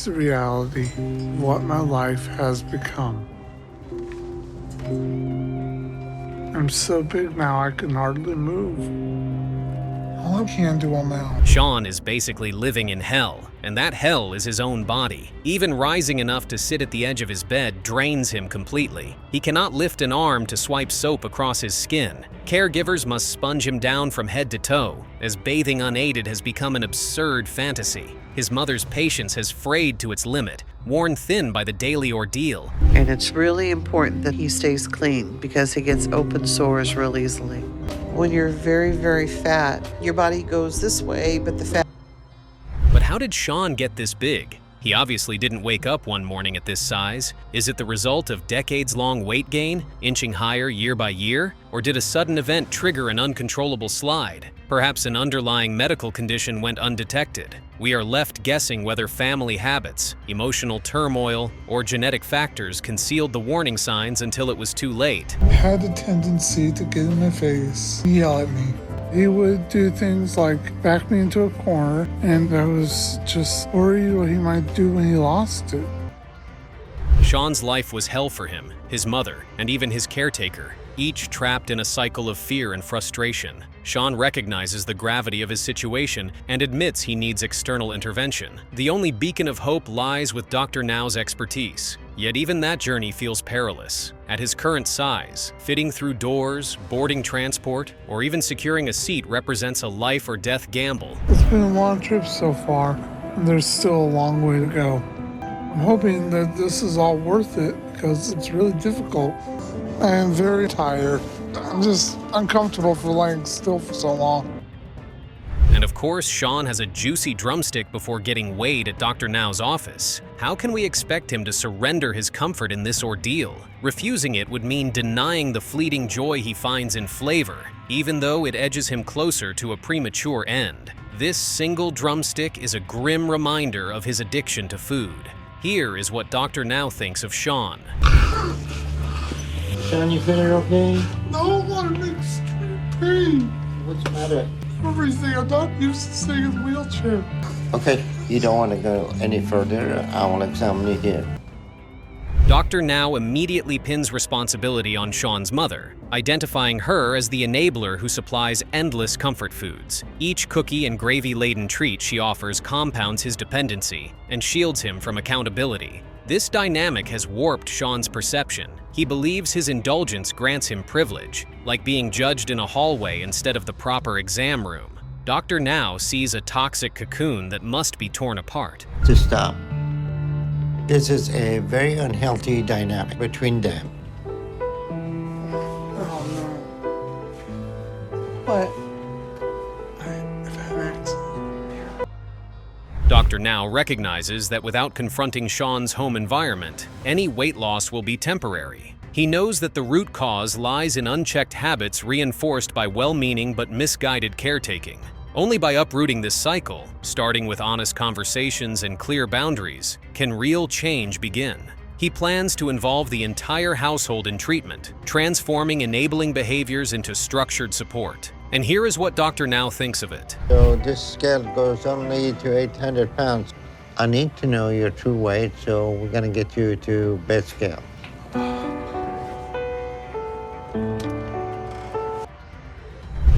the reality of what my life has become. I'm so big now I can hardly move. All I can do now. Sean is basically living in hell, and that hell is his own body. Even rising enough to sit at the edge of his bed drains him completely. He cannot lift an arm to swipe soap across his skin. Caregivers must sponge him down from head to toe, as bathing unaided has become an absurd fantasy. His mother's patience has frayed to its limit, worn thin by the daily ordeal. And it's really important that he stays clean because he gets open sores real easily. When you're very, very fat, your body goes this way, but the fat... But how did Sean get this big? He obviously didn't wake up one morning at this size. Is it the result of decades-long weight gain, inching higher year by year? Or did a sudden event trigger an uncontrollable slide? Perhaps an underlying medical condition went undetected. We are left guessing whether family habits, emotional turmoil, or genetic factors concealed the warning signs until it was too late. I had a tendency to get in my face, yell at me. He would do things like back me into a corner, and I was just worried what he might do when he lost it. Sean's life was hell for him, his mother, and even his caretaker, each trapped in a cycle of fear and frustration. Sean recognizes the gravity of his situation and admits he needs external intervention. The only beacon of hope lies with Dr. Now's expertise. Yet even that journey feels perilous. At his current size, fitting through doors, boarding transport, or even securing a seat represents a life or death gamble. It's been a long trip so far, and there's still a long way to go. I'm hoping that this is all worth it because it's really difficult. I am very tired. I'm just uncomfortable for laying still for so long. And of course, Sean has a juicy drumstick before getting weighed at Dr. Now's office. How can we expect him to surrender his comfort in this ordeal? Refusing it would mean denying the fleeting joy he finds in flavor, even though it edges him closer to a premature end. This single drumstick is a grim reminder of his addiction to food. Here is what Dr. Now thinks of Sean. Sean, you feeling okay? No, I'm in extreme pain. What's the matter? Everything. I'm not used to staying in a wheelchair. Okay, you don't want to go any further. I will examine you here. Dr. Now immediately pins responsibility on Sean's mother, identifying her as the enabler who supplies endless comfort foods. Each cookie and gravy-laden treat she offers compounds his dependency and shields him from accountability. This dynamic has warped Sean's perception. He believes his indulgence grants him privilege, like being judged in a hallway instead of the proper exam room. Dr. Now sees a toxic cocoon that must be torn apart. To stop. This is a very unhealthy dynamic between them. Oh no. What? I've had an accident. Dr. Now recognizes that without confronting Sean's home environment, any weight loss will be temporary. He knows that the root cause lies in unchecked habits reinforced by well-meaning but misguided caretaking. Only by uprooting this cycle, starting with honest conversations and clear boundaries, can real change begin. He plans to involve the entire household in treatment, transforming enabling behaviors into structured support. And here is what Dr. Now thinks of it. So this scale goes only to 800 pounds. I need to know your true weight, so we're going to get you to bed scale.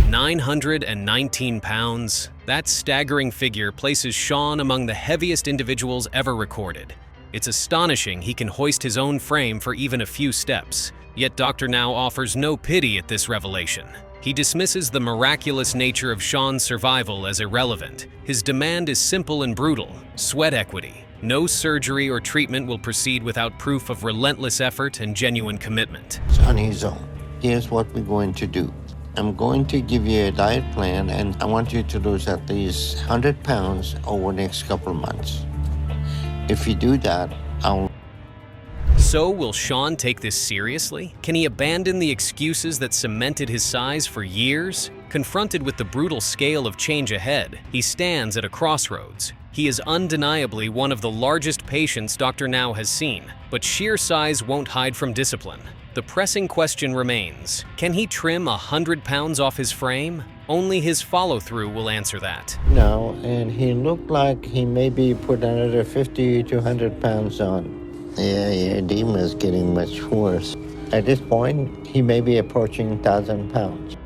919 pounds. That staggering figure places Sean among the heaviest individuals ever recorded. It's astonishing he can hoist his own frame for even a few steps. Yet Dr. Now offers no pity at this revelation. He dismisses the miraculous nature of Sean's survival as irrelevant. His demand is simple and brutal: sweat equity. No surgery or treatment will proceed without proof of relentless effort and genuine commitment. It's on his own. Here's what we're going to do. I'm going to give you a diet plan, and I want you to lose at least 100 pounds over the next couple of months. If you do that, I'll... So, will Sean take this seriously? Can he abandon the excuses that cemented his size for years? Confronted with the brutal scale of change ahead, he stands at a crossroads. He is undeniably one of the largest patients Dr. Now has seen, but sheer size won't hide from discipline. The pressing question remains, can he trim 100 pounds off his frame? Only his follow-through will answer that. No, and he looked like he maybe put another 50 to 100 pounds on. Yeah, your edema is getting much worse. At this point, he may be approaching 1,000 pounds.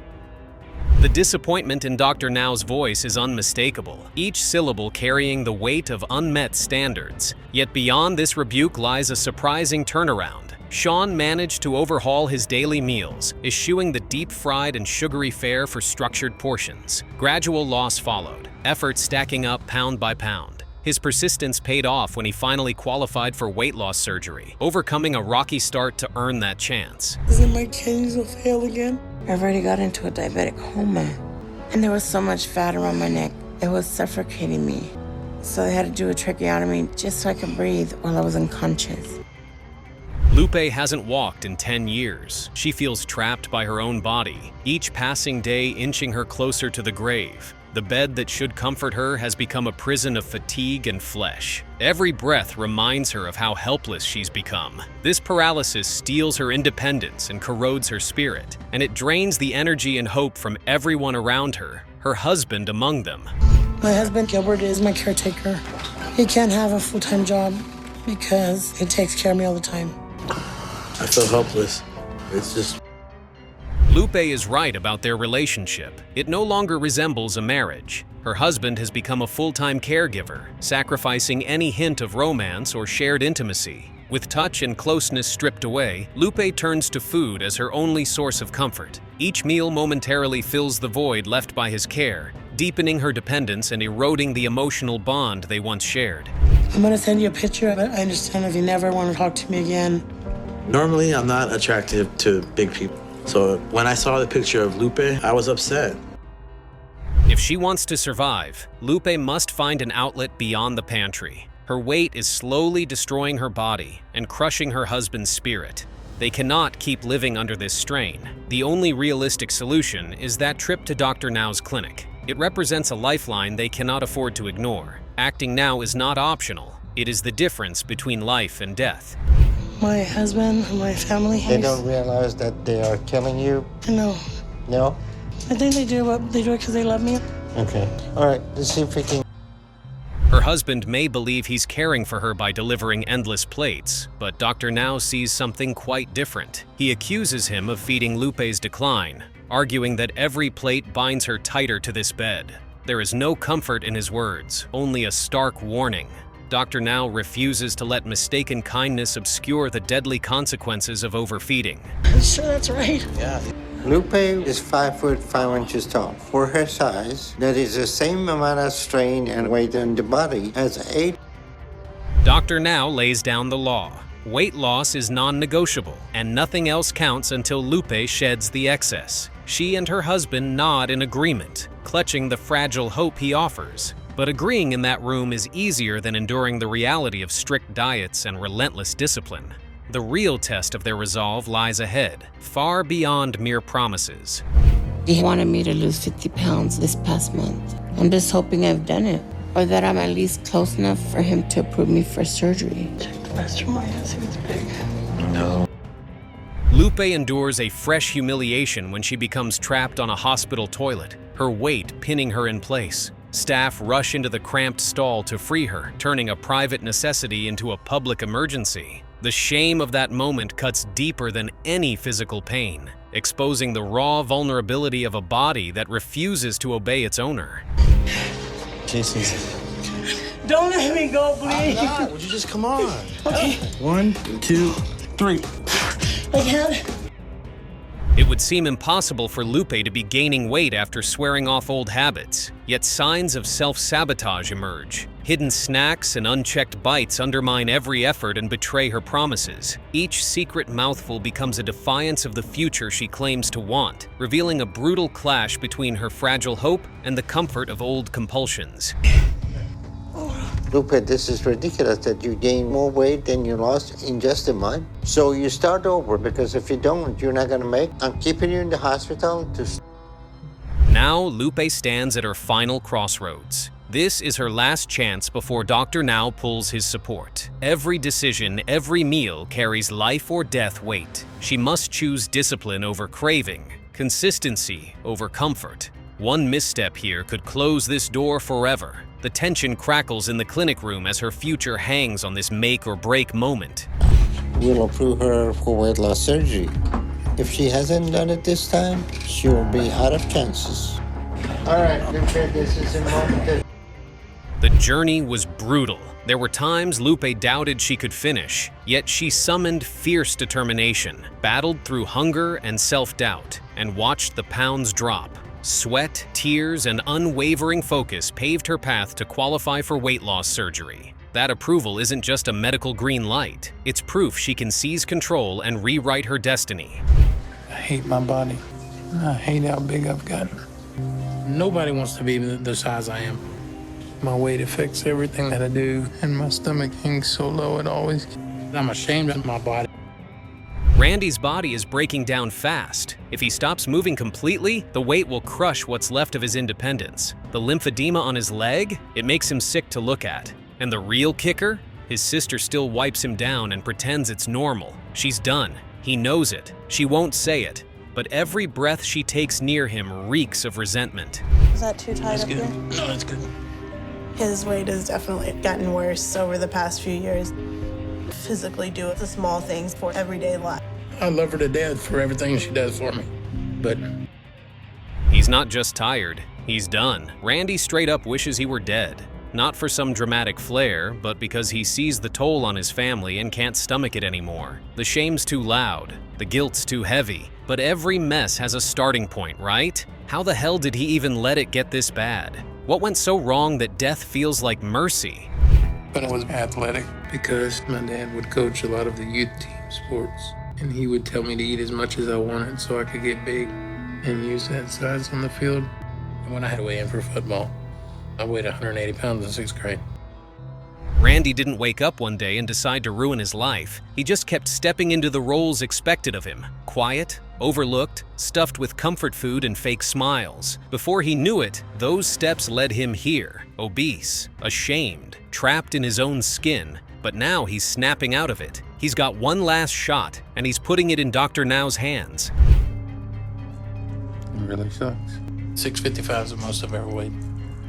The disappointment in Dr. Now's voice is unmistakable, each syllable carrying the weight of unmet standards. Yet beyond this rebuke lies a surprising turnaround. Sean managed to overhaul his daily meals, eschewing the deep-fried and sugary fare for structured portions. Gradual loss followed, effort stacking up pound by pound. His persistence paid off when he finally qualified for weight loss surgery, overcoming a rocky start to earn that chance. Isn't my kidneys will fail again? I've already got into a diabetic coma, and there was so much fat around my neck, it was suffocating me. So they had to do a tracheotomy just so I could breathe while I was unconscious. Lupe hasn't walked in 10 years. She feels trapped by her own body, each passing day inching her closer to the grave. The bed that should comfort her has become a prison of fatigue and flesh. Every breath reminds her of how helpless she's become. This paralysis steals her independence and corrodes her spirit, and it drains the energy and hope from everyone around her, her husband among them. My husband, Gilbert, is my caretaker. He can't have a full-time job because he takes care of me all the time. I feel helpless. It's just... Lupe is right about their relationship. It no longer resembles a marriage. Her husband has become a full-time caregiver, sacrificing any hint of romance or shared intimacy. With touch and closeness stripped away, Lupe turns to food as her only source of comfort. Each meal momentarily fills the void left by his care, deepening her dependence and eroding the emotional bond they once shared. I'm gonna send you a picture of it. I understand if you never want to talk to me again. Normally, I'm not attracted to big people. So when I saw the picture of Lupe, I was upset. If she wants to survive, Lupe must find an outlet beyond the pantry. Her weight is slowly destroying her body and crushing her husband's spirit. They cannot keep living under this strain. The only realistic solution is that trip to Dr. Now's clinic. It represents a lifeline they cannot afford to ignore. Acting now is not optional. It is the difference between life and death. My husband and my family... They don't realize that they are killing you? No. No? I think they do it because they love me. Okay. All right, let's see if we can... Her husband may believe he's caring for her by delivering endless plates, but Dr. Now sees something quite different. He accuses him of feeding Lupe's decline, arguing that every plate binds her tighter to this bed. There is no comfort in his words, only a stark warning. Dr. Now refuses to let mistaken kindness obscure the deadly consequences of overfeeding. I'm sure that's right. Yeah. Lupe is 5 foot 5 inches tall. For her size, that is the same amount of strain and weight on the body as 8. Dr. Now lays down the law. Weight loss is non-negotiable, and nothing else counts until Lupe sheds the excess. She and her husband nod in agreement, clutching the fragile hope he offers. But agreeing in that room is easier than enduring the reality of strict diets and relentless discipline. The real test of their resolve lies ahead, far beyond mere promises. He wanted me to lose 50 pounds this past month. I'm just hoping I've done it, or that I'm at least close enough for him to approve me for surgery. Check the rest of my ass, it's big. No. Lupe endures a fresh humiliation when she becomes trapped on a hospital toilet, her weight pinning her in place. Staff rush into the cramped stall to free her, turning a private necessity into a public emergency. The shame of that moment cuts deeper than any physical pain, exposing the raw vulnerability of a body that refuses to obey its owner. Jason. Don't let me go, please. I'm not. Would you just come on? Okay. 1, 2, 3. I can't. It would seem impossible for Lupe to be gaining weight after swearing off old habits, yet signs of self-sabotage emerge. Hidden snacks and unchecked bites undermine every effort and betray her promises. Each secret mouthful becomes a defiance of the future she claims to want, revealing a brutal clash between her fragile hope and the comfort of old compulsions. Lupe, this is ridiculous that you gained more weight than you lost in just a month. So you start over, because if you don't, you're not gonna make. I'm keeping you in the hospital to... Now, Lupe stands at her final crossroads. This is her last chance before Dr. Now pulls his support. Every decision, every meal carries life or death weight. She must choose discipline over craving, consistency over comfort. One misstep here could close this door forever. The tension crackles in the clinic room as her future hangs on this make or break moment. We'll approve her for weight loss surgery. If she hasn't done it this time, she will be out of chances. All right, Lupe, this is a moment. The journey was brutal. There were times Lupe doubted she could finish, yet she summoned fierce determination, battled through hunger and self-doubt, and watched the pounds drop. Sweat, tears, and unwavering focus paved her path to qualify for weight loss surgery. That approval isn't just a medical green light, it's proof she can seize control and rewrite her destiny. I hate my body. I hate how big I've gotten. Nobody wants to be the size I am. My weight affects everything that I do, and my stomach hangs so low it always... I'm ashamed of my body. Randy's body is breaking down fast. If he stops moving completely, the weight will crush what's left of his independence. The lymphedema on his leg, it makes him sick to look at. And the real kicker? His sister still wipes him down and pretends it's normal. She's done. He knows it. She won't say it. But every breath she takes near him reeks of resentment. Is that too tight That's up good. here? No, that's good. His weight has definitely gotten worse over the past few years. Physically do the small things for everyday life. I love her to death for everything she does for me. But He's not just tired, he's done. Randy straight up wishes he were dead. Not for some dramatic flair, but because he sees the toll on his family and can't stomach it anymore. The shame's too loud, the guilt's too heavy, but every mess has a starting point, right? How the hell did he even let it get this bad? What went so wrong that death feels like mercy? I was athletic because my dad would coach a lot of the youth team sports. And he would tell me to eat as much as I wanted so I could get big and use that size on the field. And when I had to weigh in for football, I weighed 180 pounds in 6th grade. Randy didn't wake up one day and decide to ruin his life. He just kept stepping into the roles expected of him. Quiet, overlooked, stuffed with comfort food and fake smiles. Before he knew it, those steps led him here. Obese, ashamed, trapped in his own skin. But now he's snapping out of it. He's got one last shot, and he's putting it in Dr. Now's hands. It really sucks. 655 is the most I've ever weighed.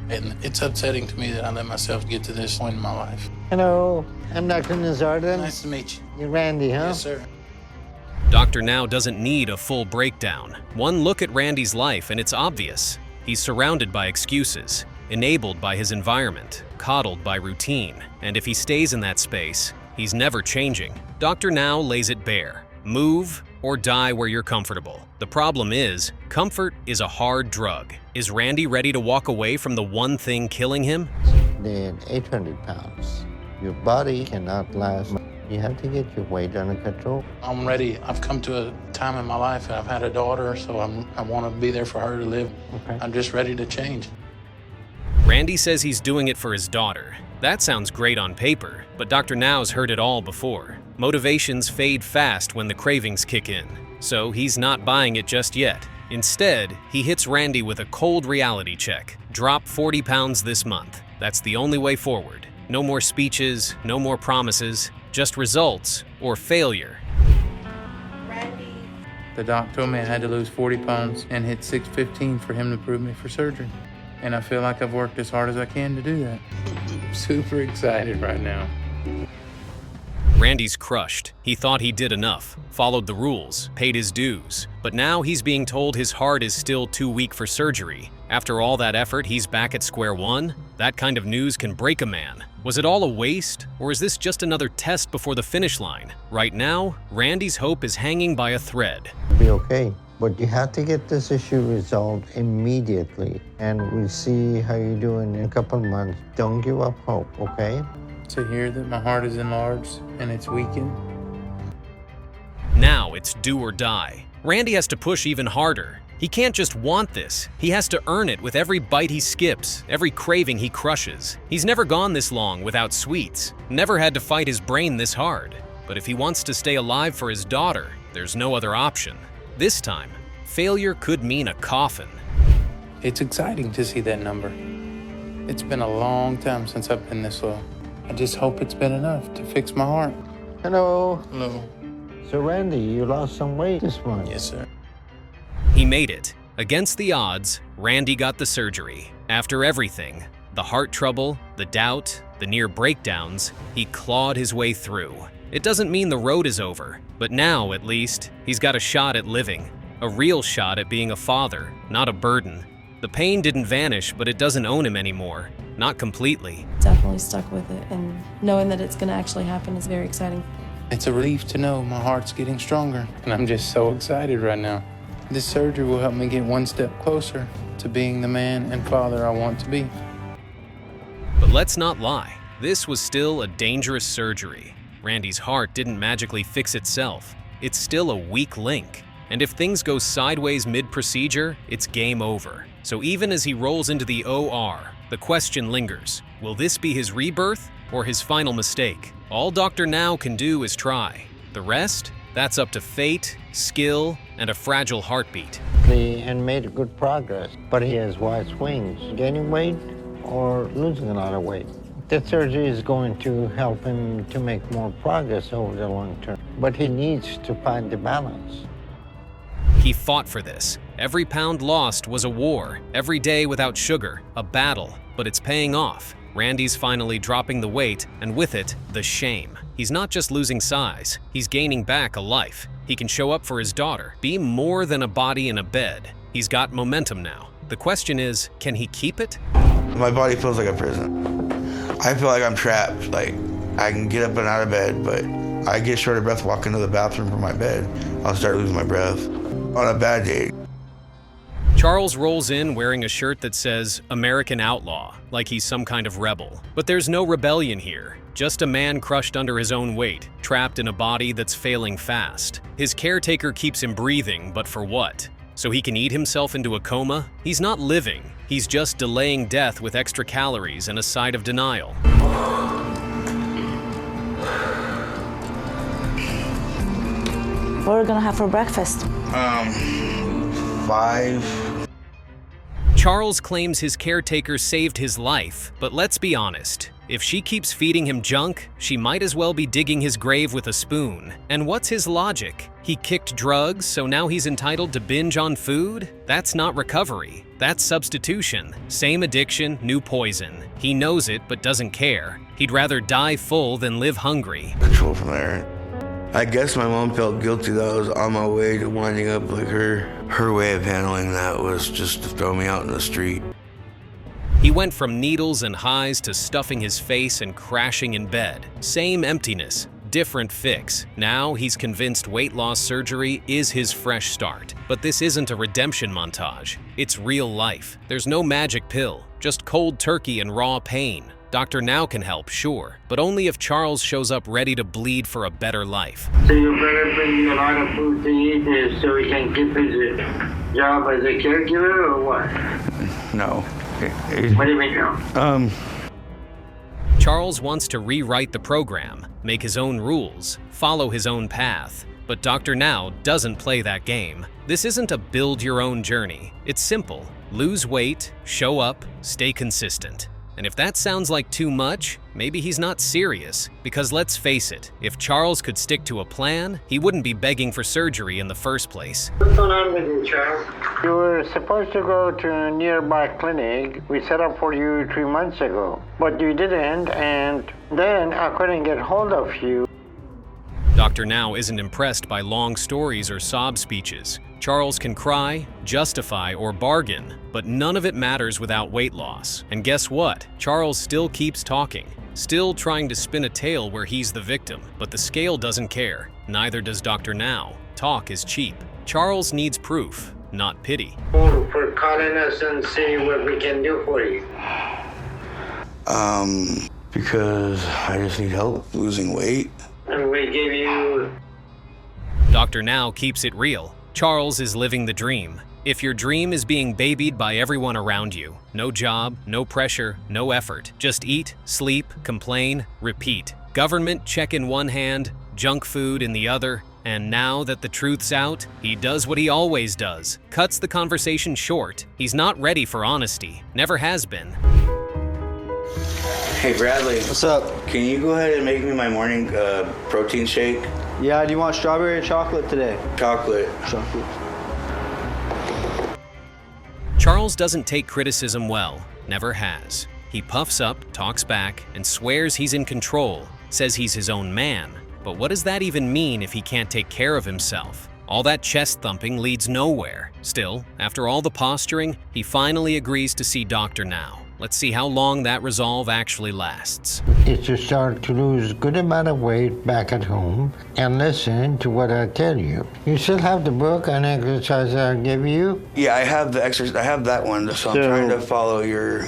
And it's upsetting to me that I let myself get to this point in my life. Hello, I'm Dr. Nazardin. Nice to meet you. You're Randy, huh? Yes, sir. Dr. Now doesn't need a full breakdown. One look at Randy's life and it's obvious. He's surrounded by excuses, enabled by his environment, coddled by routine, and if he stays in that space, he's never changing. Dr. Now lays it bare. Move or die where you're comfortable. The problem is, comfort is a hard drug. Is Randy ready to walk away from the one thing killing him? Then 800 pounds. Your body cannot last. You have to get your weight under control. I'm ready. I've come to a time in my life, and I've had a daughter, so I want to be there for her to live. Okay. I'm just ready to change. Randy says he's doing it for his daughter. That sounds great on paper, but Dr. Now's heard it all before. Motivations fade fast when the cravings kick in, so he's not buying it just yet. Instead, he hits Randy with a cold reality check. Drop 40 pounds this month. That's the only way forward. No more speeches, no more promises, just results or failure. The doc told me I had to lose 40 pounds and hit 615 for him to approve me for surgery. And I feel like I've worked as hard as I can to do that. I'm super excited right now. Randy's crushed. He thought he did enough, followed the rules, paid his dues. But now he's being told his heart is still too weak for surgery. After all that effort, he's back at square one? That kind of news can break a man. Was it all a waste, or is this just another test before the finish line? Right now, Randy's hope is hanging by a thread. It'll be okay. But you have to get this issue resolved immediately. And we'll see how you're doing in a couple of months. Don't give up hope, okay? To hear that my heart is enlarged and it's weakened. Now it's do or die. Randy has to push even harder. He can't just want this. He has to earn it with every bite he skips, every craving he crushes. He's never gone this long without sweets, never had to fight his brain this hard. But if he wants to stay alive for his daughter, there's no other option. This time, failure could mean a coffin. It's exciting to see that number. It's been a long time since I've been this low. I just hope it's been enough to fix my heart. Hello. Hello. So Randy, you lost some weight this month. Yes, sir. He made it. Against the odds, Randy got the surgery. After everything, the heart trouble, the doubt, the near breakdowns, he clawed his way through. It doesn't mean the road is over, but now, at least, he's got a shot at living. A real shot at being a father, not a burden. The pain didn't vanish, but it doesn't own him anymore. Not completely. Definitely stuck with it, and knowing that it's going to actually happen is very exciting. It's a relief to know my heart's getting stronger, and I'm just so excited right now. This surgery will help me get one step closer to being the man and father I want to be. But let's not lie, this was still a dangerous surgery. Randy's heart didn't magically fix itself. It's still a weak link. And if things go sideways mid-procedure, it's game over. So even as he rolls into the OR, the question lingers. Will this be his rebirth or his final mistake? All Dr. Now can do is try. The rest? That's up to fate, skill, and a fragile heartbeat. And made good progress, but he has wide swings, gaining weight or losing a lot of weight. That surgery is going to help him to make more progress over the long term, but he needs to find the balance. He fought for this. Every pound lost was a war. Every day without sugar, a battle. But it's paying off. Randy's finally dropping the weight, and with it, the shame. He's not just losing size, he's gaining back a life. He can show up for his daughter, be more than a body in a bed. He's got momentum now. The question is, can he keep it? My body feels like a prison. I feel like I'm trapped. Like, I can get up and out of bed, but I get short of breath walking to the bathroom from my bed. I'll start losing my breath on a bad day. Charles rolls in wearing a shirt that says American Outlaw, like he's some kind of rebel. But there's no rebellion here, just a man crushed under his own weight, trapped in a body that's failing fast. His caretaker keeps him breathing, but for what? So he can eat himself into a coma? He's not living, he's just delaying death with extra calories and a side of denial. What are we gonna have for breakfast? 5. Charles claims his caretaker saved his life, but let's be honest. If she keeps feeding him junk, she might as well be digging his grave with a spoon. And what's his logic? He kicked drugs, so now he's entitled to binge on food? That's not recovery. That's substitution. Same addiction, new poison. He knows it, but doesn't care. He'd rather die full than live hungry. Control from there. I guess my mom felt guilty that I was on my way to winding up like her. Her way of handling that was just to throw me out in the street. He went from needles and highs to stuffing his face and crashing in bed. Same emptiness, different fix. Now he's convinced weight loss surgery is his fresh start. But this isn't a redemption montage. It's real life. There's no magic pill, just cold turkey and raw pain. Dr. Now can help, sure, but only if Charles shows up ready to bleed for a better life. So you better bring you a lot of food to eat so he can keep his job as a caregiver or what? No. What do you mean no? Charles wants to rewrite the program, make his own rules, follow his own path. But Dr. Now doesn't play that game. This isn't a build your own journey. It's simple. Lose weight, show up, stay consistent. And if that sounds like too much, maybe he's not serious. Because let's face it, if Charles could stick to a plan, he wouldn't be begging for surgery in the first place. What's going on with you, Charles? You were supposed to go to a nearby clinic we set up for you 3 months ago, but you didn't, and then I couldn't get hold of you. Dr. Now isn't impressed by long stories or sob speeches. Charles can cry, justify, or bargain, but none of it matters without weight loss. And guess what? Charles still keeps talking, still trying to spin a tale where he's the victim. But the scale doesn't care. Neither does Dr. Now. Talk is cheap. Charles needs proof, not pity. For calling us and see what we can do for you. Because I just need help losing weight. And we give you... Dr. Now keeps it real. Charles is living the dream. If your dream is being babied by everyone around you, no job, no pressure, no effort, just eat, sleep, complain, repeat. Government check in one hand, junk food in the other, and now that the truth's out, he does what he always does, cuts the conversation short. He's not ready for honesty, never has been. Hey Bradley. What's up? Can you go ahead and make me my morning protein shake? Yeah, do you want strawberry or chocolate today? Chocolate. Chocolate. Charles doesn't take criticism well, never has. He puffs up, talks back, and swears he's in control, says he's his own man. But what does that even mean if he can't take care of himself? All that chest thumping leads nowhere. Still, after all the posturing, he finally agrees to see Dr. Now. Let's see how long that resolve actually lasts. Is to start to lose good amount of weight back at home and listen to what I tell you. You still have the book and exercise I give you? Yeah, I have the exercise. I have that one, so I'm trying to follow your...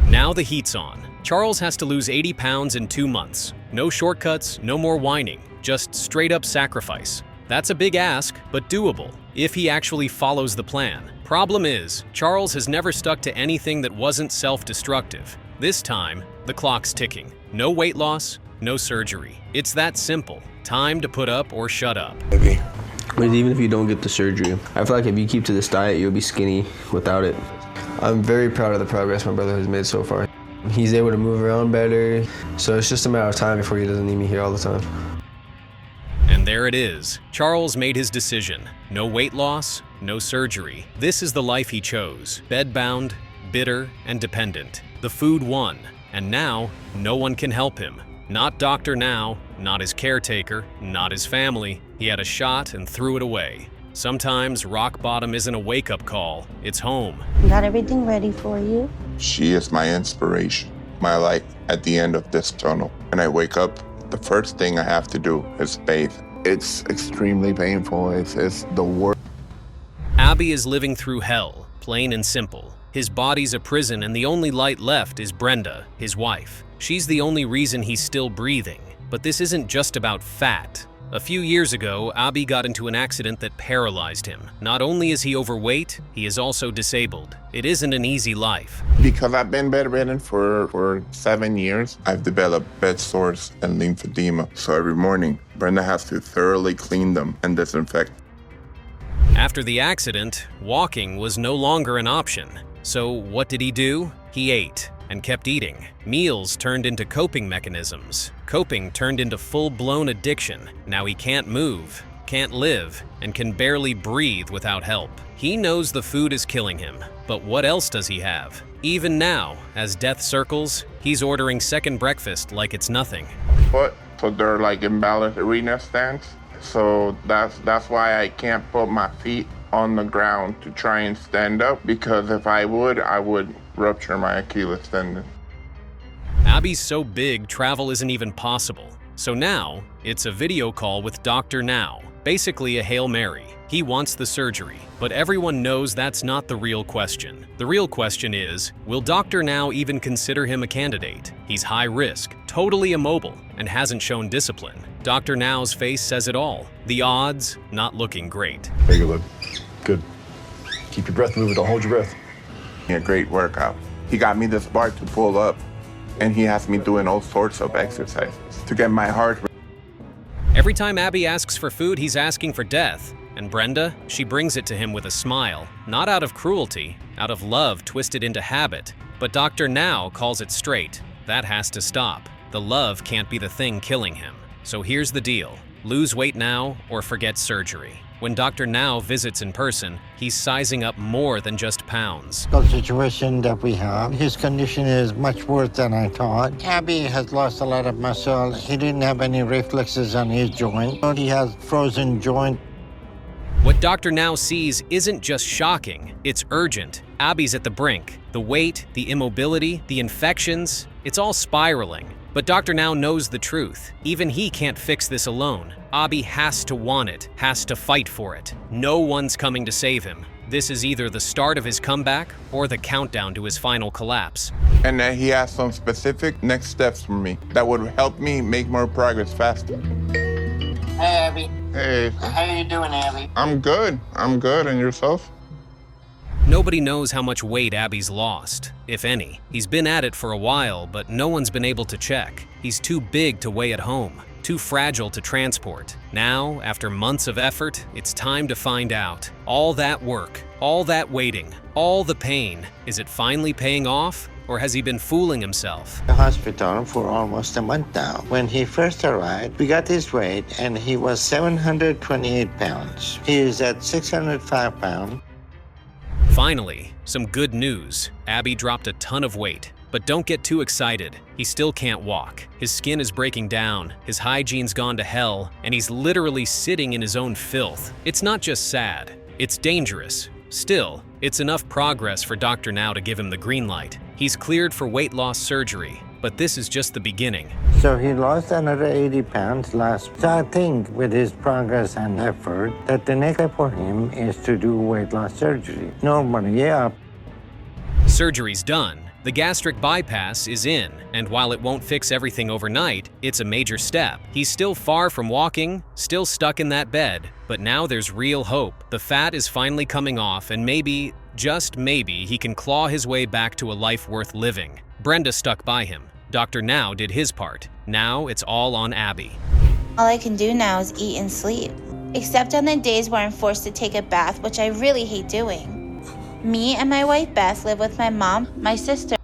Now the heat's on. Charles has to lose 80 pounds in 2 months. No shortcuts, no more whining, just straight up sacrifice. That's a big ask, but doable, if he actually follows the plan. Problem is, Charles has never stuck to anything that wasn't self-destructive. This time, the clock's ticking. No weight loss, no surgery. It's that simple. Time to put up or shut up. Maybe. But even if you don't get the surgery, I feel like if you keep to this diet, you'll be skinny without it. I'm very proud of the progress my brother has made so far. He's able to move around better, so it's just a matter of time before he doesn't need me here all the time. And there it is. Charles made his decision. No weight loss, no surgery. This is the life he chose. Bedbound, bitter, and dependent. The food won. And now, no one can help him. Not Dr. Now, not his caretaker, not his family. He had a shot and threw it away. Sometimes rock bottom isn't a wake-up call, it's home. Got everything ready for you? She is my inspiration, my light at the end of this tunnel. When I wake up, the first thing I have to do is bathe. It's extremely painful. It's the worst. Abby is living through hell, plain and simple. His body's a prison and the only light left is Brenda, his wife. She's the only reason he's still breathing. But this isn't just about fat. A few years ago, Abby got into an accident that paralyzed him. Not only is he overweight, he is also disabled. It isn't an easy life. Because I've been bedridden for 7 years, I've developed bed sores and lymphedema. So every morning, Brenda has to thoroughly clean them and disinfect. After the accident, walking was no longer an option. So what did he do? He ate and kept eating. Meals turned into coping mechanisms. Coping turned into full-blown addiction. Now he can't move, can't live, and can barely breathe without help. He knows the food is killing him, but what else does he have? Even now, as death circles, he's ordering second breakfast like it's nothing. So they're like imbalanced arena stance. So that's why I can't put my feet on the ground to try and stand up, because if I would rupture my Achilles tendon. Abby's so big, travel isn't even possible. So now, it's a video call with Dr. Now, basically a Hail Mary. He wants the surgery, but everyone knows that's not the real question. The real question is, will Dr. Now even consider him a candidate? He's high risk, totally immobile, and hasn't shown discipline. Dr. Now's face says it all. The odds, not looking great. Very good, bud. Good. Keep your breath moving, don't hold your breath. A great workout. He got me this bar to pull up, and he has me doing all sorts of exercises to get my heart rate. Every time Abby asks for food, he's asking for death. And Brenda, she brings it to him with a smile, not out of cruelty, out of love twisted into habit. But Dr. Now calls it straight. That has to stop. The love can't be the thing killing him. So here's the deal. Lose weight now or forget surgery. When Dr. Now visits in person, he's sizing up more than just pounds. The situation that we have, his condition is much worse than I thought. Abby has lost a lot of muscle. He didn't have any reflexes on his joint. He has frozen joint. What Dr. Now sees isn't just shocking, it's urgent. Abby's at the brink. The weight, the immobility, the infections, it's all spiraling. But Dr. Now knows the truth. Even he can't fix this alone. Abby has to want it, has to fight for it. No one's coming to save him. This is either the start of his comeback or the countdown to his final collapse. And then he has some specific next steps for me that would help me make more progress faster. Hey, Abby. Hey. How you doing, Abby? I'm good. And yourself? Nobody knows how much weight Abby's lost, if any. He's been at it for a while, but no one's been able to check. He's too big to weigh at home, too fragile to transport. Now, after months of effort, it's time to find out. All that work, all that waiting, all the pain, is it finally paying off? Or has he been fooling himself? The hospital for almost a month now. When he first arrived, we got his weight and he was 728 pounds. He is at 605 pounds. Finally, some good news. Abby dropped a ton of weight. But don't get too excited. He still can't walk. His skin is breaking down, his hygiene's gone to hell, and he's literally sitting in his own filth. It's not just sad, it's dangerous. Still, it's enough progress for Dr. Now to give him the green light. He's cleared for weight loss surgery, but this is just the beginning. So he lost another 80 pounds last. So I think with his progress and effort, that the next step for him is to do weight loss surgery. Normally, yeah. Surgery's done. The gastric bypass is in, and while it won't fix everything overnight, it's a major step. He's still far from walking, still stuck in that bed, but now there's real hope. The fat is finally coming off, and maybe, just maybe, he can claw his way back to a life worth living. Brenda stuck by him. Dr. Now did his part. Now it's all on Abby. All I can do now is eat and sleep, except on the days where I'm forced to take a bath, which I really hate doing. Me and my wife Beth live with my mom, my sister.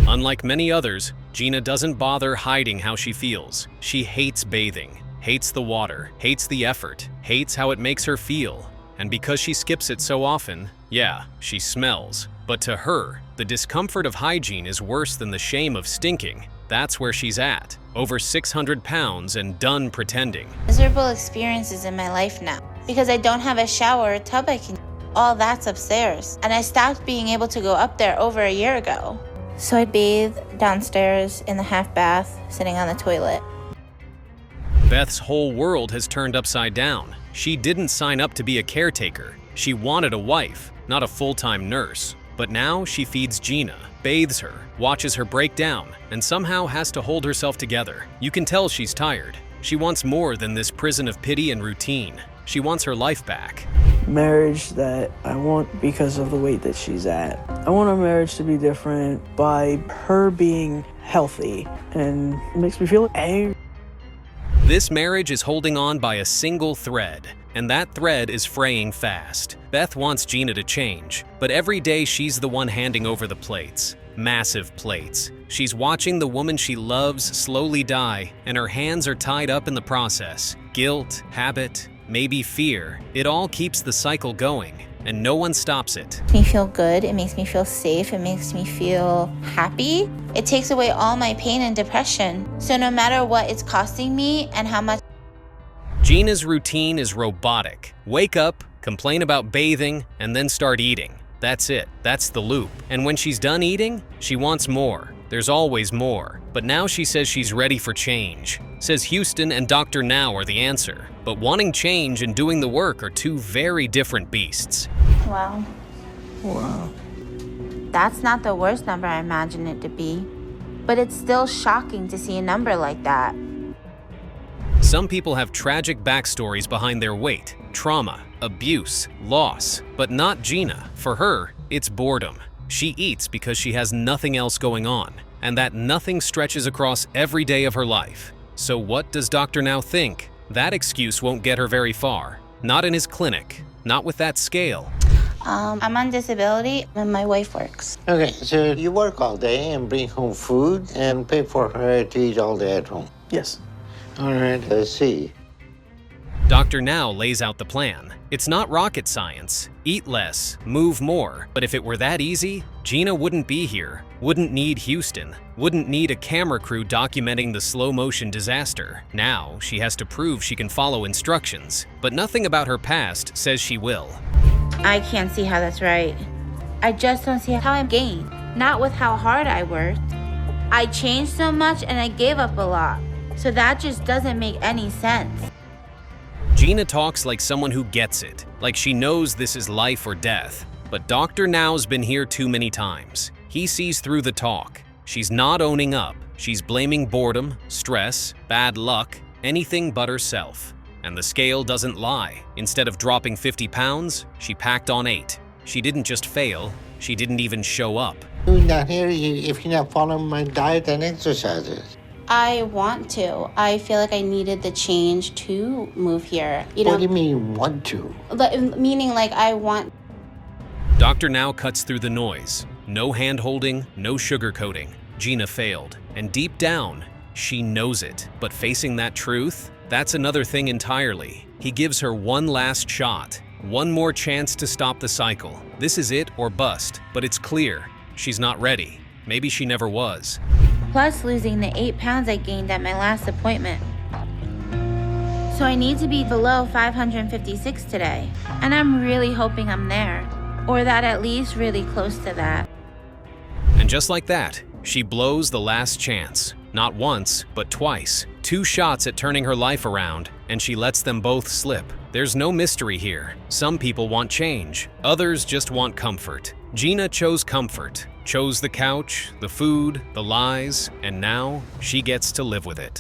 Unlike many others, Gina doesn't bother hiding how she feels. She hates bathing, hates the water, hates the effort, hates how it makes her feel. And because she skips it so often, yeah, she smells. But to her, the discomfort of hygiene is worse than the shame of stinking. That's where she's at, over 600 pounds and done pretending. Miserable experiences in my life now, because I don't have a shower or tub I can. All that's upstairs, and I stopped being able to go up there over a year ago. So I bathe downstairs in the half bath, sitting on the toilet. Beth's whole world has turned upside down. She didn't sign up to be a caretaker. She wanted a wife, not a full-time nurse. But now she feeds Gina, bathes her, watches her break down, and somehow has to hold herself together. You can tell she's tired. She wants more than this prison of pity and routine. She wants her life back. Marriage that I want because of the weight that she's at. I want our marriage to be different by her being healthy, and it makes me feel angry. This marriage is holding on by a single thread, and that thread is fraying fast. Beth wants Gina to change, but every day she's the one handing over the plates. Massive plates. She's watching the woman she loves slowly die, and her hands are tied up in the process. Guilt, habit, maybe fear. It all keeps the cycle going, and no one stops it. It makes me feel good, it makes me feel safe, it makes me feel happy. It takes away all my pain and depression. So no matter what it's costing me and how much. Gina's routine is robotic. Wake up, complain about bathing, and then start eating. That's it. That's the loop. And when she's done eating, she wants more. There's always more. But now she says she's ready for change. Says Houston and Dr. Now are the answer. But wanting change and doing the work are two very different beasts. Wow. That's not the worst number I imagined it to be. But it's still shocking to see a number like that. Some people have tragic backstories behind their weight, trauma, abuse, loss, but not Gina. For her, it's boredom. She eats because she has nothing else going on, and that nothing stretches across every day of her life. So what does Dr. Now think? That excuse won't get her very far. Not in his clinic, not with that scale. I'm on disability and my wife works. Okay, so you work all day and bring home food and pay for her to eat all day at home? Yes. All right, let's see. Dr. Now lays out the plan. It's not rocket science. Eat less, move more. But if it were that easy, Gina wouldn't be here, wouldn't need Houston, wouldn't need a camera crew documenting the slow-motion disaster. Now, she has to prove she can follow instructions, but nothing about her past says she will. I can't see how that's right. I just don't see how I gained, not with how hard I worked. I changed so much and I gave up a lot, so that just doesn't make any sense. Gina talks like someone who gets it, like she knows this is life or death. But Dr. Now's been here too many times. He sees through the talk. She's not owning up. She's blaming boredom, stress, bad luck, anything but herself. And the scale doesn't lie. Instead of dropping 50 pounds, she packed on 8. She didn't just fail, she didn't even show up. You're not here if you're not following my diet and exercises. I want to. I feel like I needed the change to move here. What do you mean you want to? Meaning like I want. Dr. Now cuts through the noise. No hand-holding, no sugarcoating. Gina failed, and deep down, she knows it. But facing that truth, that's another thing entirely. He gives her one last shot, one more chance to stop the cycle. This is it or bust, but it's clear she's not ready. Maybe she never was. Plus losing the 8 pounds I gained at my last appointment. So I need to be below 556 today, and I'm really hoping I'm there, or that at least really close to that. And just like that, she blows the last chance. Not once, but twice. 2 shots at turning her life around, and she lets them both slip. There's no mystery here. Some people want change. Others just want comfort. Gina chose comfort, chose the couch, the food, the lies, and now she gets to live with it.